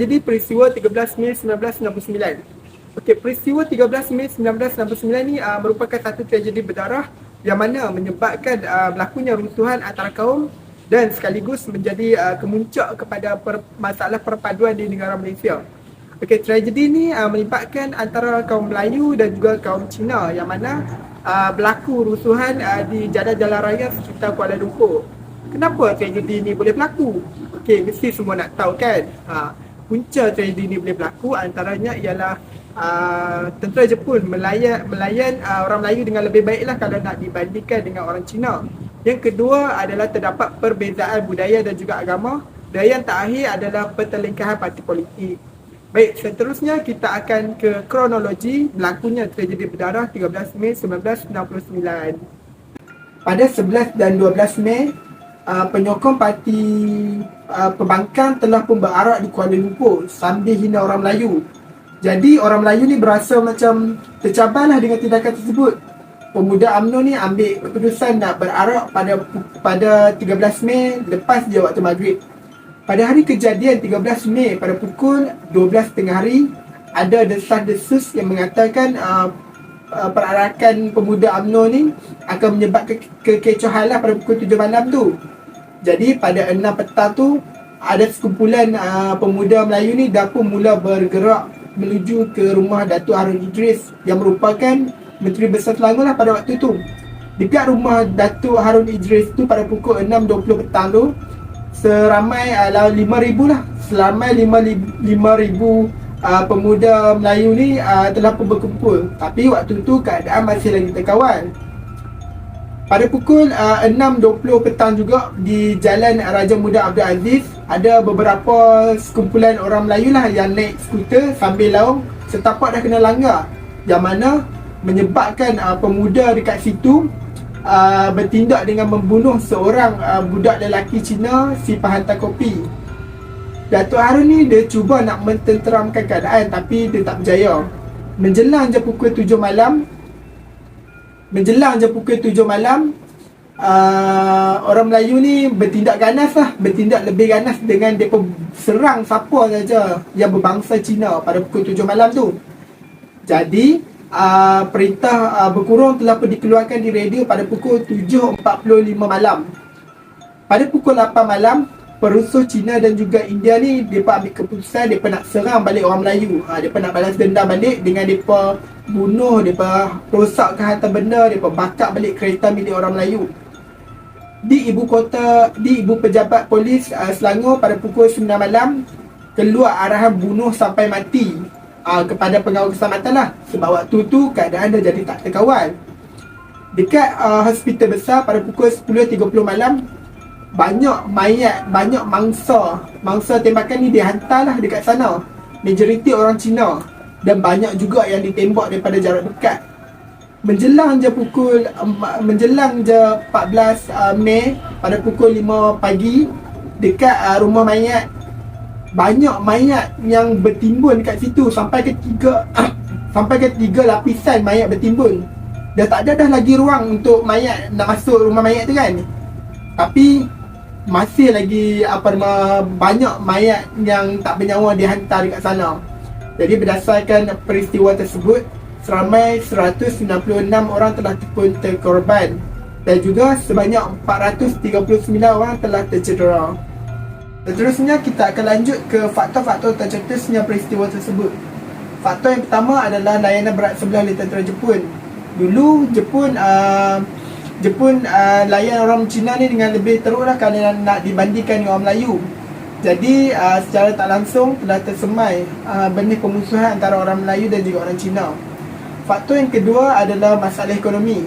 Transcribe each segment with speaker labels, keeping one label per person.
Speaker 1: tragedi peristiwa 13 Mei 1969. Okey, peristiwa 13 Mei 1969 ni merupakan satu tragedi berdarah yang mana menyebabkan berlakunya runtuhan antara kaum dan sekaligus menjadi kemuncak kepada masalah perpaduan di negara Malaysia. Okey, tragedi ni melibatkan antara kaum Melayu dan juga kaum Cina yang mana berlaku rusuhan di jalan-jalan raya sekitar Kuala Lumpur. Kenapa tragedi ni boleh berlaku? Okey, mesti semua nak tahu kan. Punca tragedi ni boleh berlaku antaranya ialah tentera Jepun melayan orang Melayu dengan lebih baiklah kalau nak dibandingkan dengan orang Cina. Yang kedua adalah terdapat perbezaan budaya dan juga agama. Dan yang terakhir adalah pertelingkahan parti politik. Baik, seterusnya kita akan ke kronologi berlakunya tragedi berdarah 13 Mei 1969. Pada 11 dan 12 Mei, penyokong parti pembangkang telah pun berarak di Kuala Lumpur sambil hina orang Melayu. Jadi orang Melayu ni berasa macam tercabarlah dengan tindakan tersebut. Pemuda UMNO ni ambil keputusan nak berarak pada 13 Mei lepas je waktu maghrib. Pada hari kejadian 13 Mei pada pukul 12 tengah hari, ada desas-desus yang mengatakan perarakan pemuda UMNO ni akan menyebabkan kekecohan lah pada pukul 7 malam tu. Jadi pada 6 petang tu, ada sekumpulan pemuda Melayu ni dah pun mula bergerak menuju ke rumah Datuk Harun Idris yang merupakan Menteri Besar Selangor lah pada waktu tu. Dekat rumah Datuk Harun Idris tu pada pukul 6.20 petang tu, seramai 5,000 lah, seramai 5,000 pemuda Melayu ni telah pun berkumpul. Tapi waktu tu keadaan masih lagi terkawal. Pada pukul 6.20 petang juga di Jalan Raja Muda Abdul Aziz, ada beberapa sekumpulan orang Melayu lah yang naik skuter sambil laung setapak dah kena langgar, yang mana menyebabkan pemuda dekat situ bertindak dengan membunuh seorang budak lelaki Cina si penghantar kopi. Datuk Harun ni dia cuba nak mententeramkan keadaan tapi dia tak berjaya. Menjelang je pukul 7 malam, orang Melayu ni bertindak ganas lah, bertindak lebih ganas dengan mereka serang siapa saja yang berbangsa Cina pada pukul 7 malam tu. Jadi perintah berkurung telah pun dikeluarkan di radio pada pukul 7.45 malam. Pada pukul 8 malam, perusuh Cina dan juga India ni mereka ambil keputusan mereka nak serang balik orang Melayu. Mereka nak balas dendam balik dengan mereka bunuh, mereka rosakkan harta benda, mereka bakar balik kereta milik orang Melayu. Di ibu pejabat polis Selangor pada pukul 9 malam keluar arahan bunuh sampai mati kepada pengawal keselamatan lah, sebab waktu tu keadaan dah jadi tak terkawal. Dekat hospital besar pada pukul 10.30 malam, banyak mayat, banyak mangsa tembakan ni dihantarlah dekat sana. Majoriti orang Cina dan banyak juga yang ditembak daripada jarak dekat. Menjelang je 14 Mei pada pukul 5 pagi, dekat rumah mayat, banyak mayat yang bertimbun dekat situ sampai ke 3 lapisan mayat bertimbun. Dah tak ada dah lagi ruang untuk mayat nak masuk rumah mayat tu kan. Tapi masih lagi banyak mayat yang tak bernyawa dihantar dekat sana. Jadi berdasarkan peristiwa tersebut, seramai 196 orang telah pun terkorban dan juga sebanyak 439 orang telah tercedera. Seterusnya kita akan lanjut ke faktor-faktor tercetusnya peristiwa tersebut. Faktor yang pertama adalah layanan berat sebelah oleh tentera Jepun. Dulu Jepun layan orang Cina ni dengan lebih teruk lah kalau nak dibandingkan dengan orang Melayu. Jadi secara tak langsung telah tersemai benih pemusuhan antara orang Melayu dan juga orang Cina. Faktor yang kedua adalah masalah ekonomi.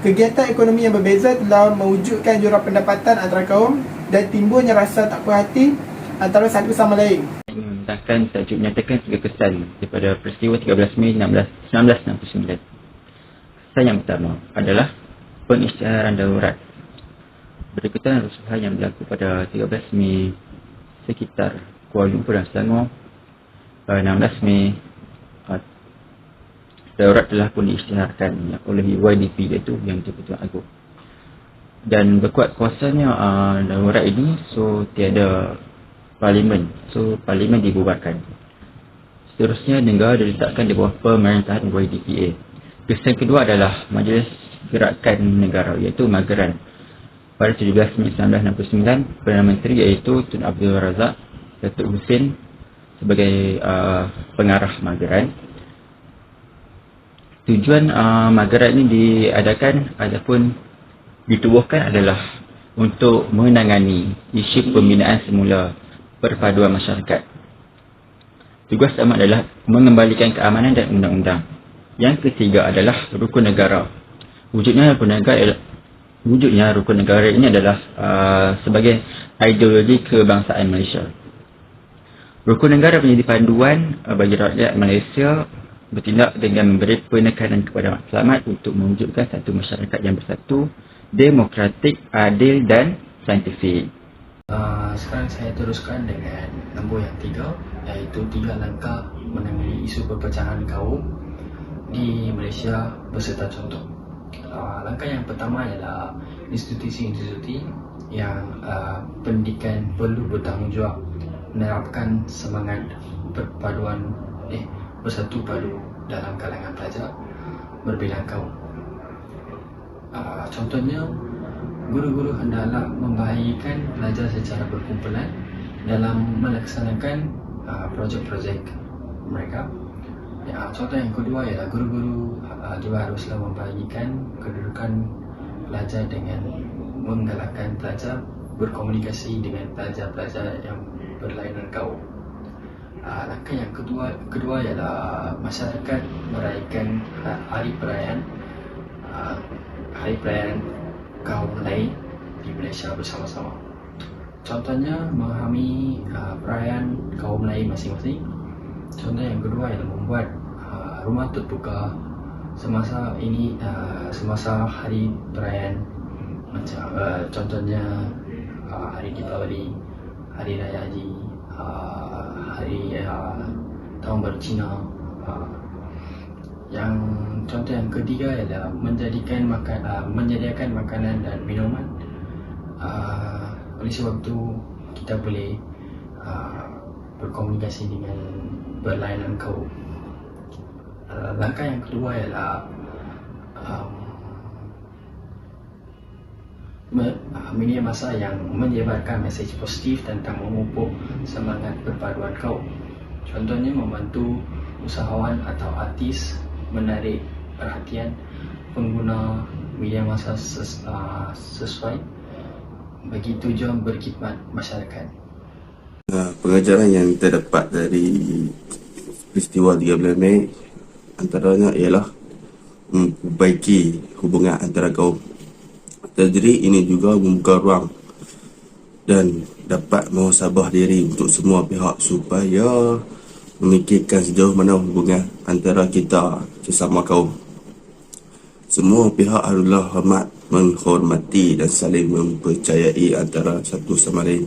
Speaker 1: Kegiatan ekonomi yang berbeza telah mewujudkan jurang pendapatan antara kaum dan timbulnya rasa tak puas hati antara satu sama lain.
Speaker 2: Akan tajuk menyatakan 3 kesan daripada peristiwa 13 Mei 1969. Kesan yang pertama adalah pengisytiharan darurat. Berikutan rusuhan yang berlaku pada 13 Mei sekitar Kuala Lumpur dan Selangor. Pada 16 Mei, darurat telah pun diisytiharkan oleh YDP, iaitu Yang di-Pertuan Agong. Dan berkuat kuasanya darurat ini, so tiada parlimen. So parlimen dibubarkan. Seterusnya negara diletakkan di bawah pemerintahan YDPA. Kesan kedua adalah Majlis Gerakan Negara iaitu Mageran. Pada 17 Mei 1969, Perdana Menteri iaitu Tun Abdul Razak Datuk Hussein sebagai pengarah Mageran. Tujuan Mageran ini diadakan ataupun ditubuhkan adalah untuk menangani isu pembinaan semula perpaduan masyarakat. Tugas utama adalah mengembalikan keamanan dan undang-undang. Yang ketiga adalah rukun negara. Wujudnya rukun negara ini adalah sebagai ideologi kebangsaan Malaysia. Rukun negara menjadi panduan bagi rakyat Malaysia bertindak dengan memberi penekanan kepada matlamat untuk mewujudkan satu masyarakat yang bersatu, demokratik, adil dan saintifik.
Speaker 3: Sekarang saya teruskan dengan nombor yang 3, iaitu 3 langkah menangani isu perpecahan kaum di Malaysia beserta contoh. Langkah yang pertama ialah institusi-institusi yang pendidikan perlu bertanggungjawab menerapkan semangat bersatu padu dalam kalangan pelajar berbidang kaum. Contohnya, guru-guru hendaklah membahagikan pelajar secara berkumpulan dalam melaksanakan projek-projek mereka. Contoh yang kedua ialah guru-guru juga haruslah membahagikan kedudukan pelajar dengan menggalakkan pelajar berkomunikasi dengan pelajar-pelajar yang berlainan kaum. Langkah yang kedua ialah masyarakat merayakan hari perayaan kaum lain di Malaysia bersama-sama. Contohnya memahami perayaan kaum lain masing-masing. Contoh yang kedua ialah membuat rumah terbuka semasa hari perayaan, macam contohnya hari Deepavali, hari Raya Haji, hari Tahun Baru Cina. Yang contoh yang ketiga ialah menyediakan makanan dan minuman. Oleh sebab itu kita boleh berkomunikasi dengan berlainan kaum. Langkah yang kedua ialah media masa yang menyebarkan mesej positif tentang memupuk semangat perpaduan kaum. Contohnya membantu usahawan atau artis menarik perhatian pengguna media masa sesuai bagi tujuan berkhidmat masyarakat.
Speaker 4: Pengajaran yang kita dapat dari peristiwa 13 Mei antaranya ialah memperbaiki hubungan antara kaum. Jadi ini juga membuka ruang dan dapat muhasabah diri untuk semua pihak supaya memikirkan sejauh mana hubungan antara kita sesama kaum. Semua pihak haruslah hormat, menghormati dan saling mempercayai antara satu sama lain.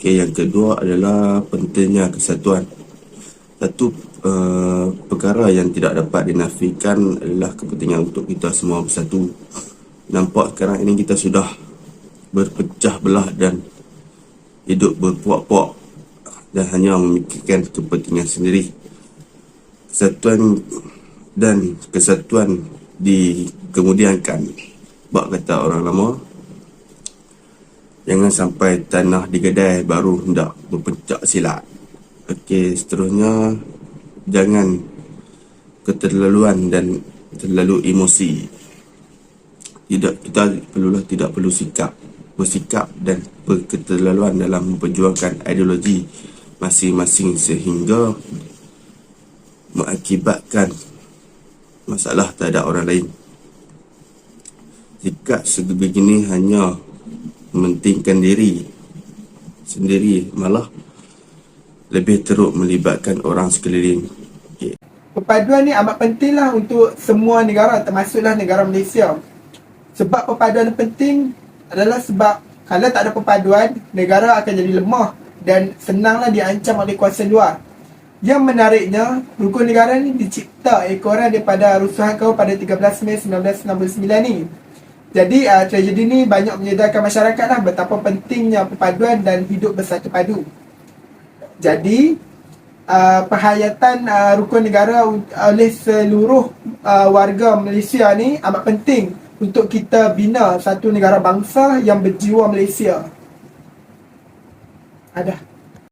Speaker 4: Yang kedua adalah pentingnya kesatuan. Satu perkara yang tidak dapat dinafikan adalah kepentingan untuk kita semua bersatu. Nampak sekarang ini kita sudah berpecah belah dan hidup berpuak-puak dan hanya memikirkan kepentingan sendiri. Kesatuan dan kesatuan dikemudiankan. Bak kata orang lama, jangan sampai tanah digadai baru hendak berpencak silat. Okey, seterusnya jangan keterlaluan dan terlalu emosi. Kita tidak perlu bersikap dan berketerlaluan dalam memperjuangkan ideologi masing-masing sehingga mengakibatkan masalah terhadap orang lain. Sikap sebegini hanya mementingkan diri sendiri, malah lebih teruk melibatkan orang sekeliling.
Speaker 1: Perpaduan ni amat penting lah untuk semua negara, termasuklah negara Malaysia. Sebab perpaduan penting adalah sebab kalau tak ada perpaduan, negara akan jadi lemah dan senanglah diancam oleh kuasa luar. Yang menariknya, rukun negara ni dicipta ekoran daripada rusuhan kaum pada 13 Mei 1969 ni. Jadi tragedi ni banyak menyedarkan masyarakat lah betapa pentingnya perpaduan dan hidup bersatu padu. Jadi penghayatan rukun negara oleh seluruh warga Malaysia ni amat penting untuk kita bina satu negara bangsa yang berjiwa Malaysia. Ada.